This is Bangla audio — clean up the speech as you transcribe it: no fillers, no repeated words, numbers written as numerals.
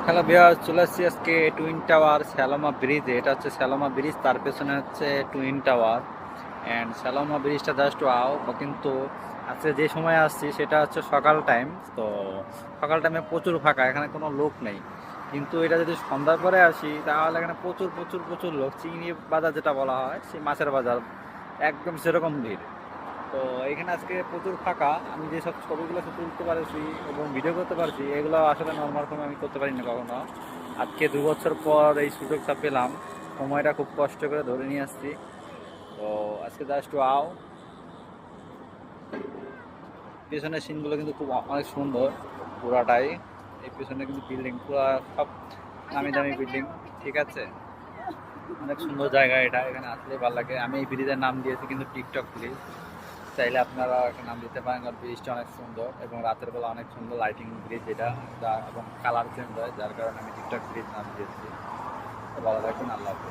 হ্যালো ভিউয়ার্স, চলে আসছি আজকে টুইন টাওয়ার স্যালোমা ব্রিজে। এটা হচ্ছে স্যালোমা ব্রিজ, তার পেছনে হচ্ছে টুইন টাওয়ার। অ্যান্ড স্যালোমা ব্রিজটা জাস্ট ওয়াও। কিন্তু আজকে যে সময় আসছি সেটা হচ্ছে সকাল টাইম। তো সকাল টাইমে প্রচুর ফাঁকা, এখানে কোনো লোক নেই। কিন্তু এটা যদি সন্ধ্যার পরে আসি তাহলে এখানে প্রচুর প্রচুর প্রচুর লোক। চিংড়ি বাজার যেটা বলা হয়, সেই মাছের বাজার, একদম সেরকম ভিড়। তো এখানে আজকে প্রচুর ফাঁকা। আমি যেসব ছবিগুলো তুলতে পারছি এবং ভিডিও করতে পারছি, এগুলো আসলে নর্মাল সময় আমি করতে পারি না কখনো। আজকে 2 বছর পর এই সুযোগটা পেলাম। সময়টা খুব কষ্ট করে ধরে নিয়ে আসছি। তো আজকে জাস্ট ওয়াও। পেছনের সিনগুলো কিন্তু খুব অনেক সুন্দর পুরাটাই। এই পেছনে কিন্তু বিল্ডিং পুরা সব নামি দামি বিল্ডিং। ঠিক আছে, অনেক সুন্দর জায়গা এটা, এখানে আসলে ভালো লাগে। আমি এই ব্রিজের নাম দিয়েছি কিন্তু টিকটক ব্রিজ। চাইলে আপনারা একটা নাম দিতে পারেন, কারণ ব্রিজটা অনেক সুন্দর এবং রাতের বেলা অনেক সুন্দর লাইটিং ব্রিজ এটা, এবং কালার চেঞ্জ হয়, যার কারণে আমি টিকটক ব্রিজ নাম দিয়েছি। তো ভালো থাকবেন, আল্লাহ হাফেজ।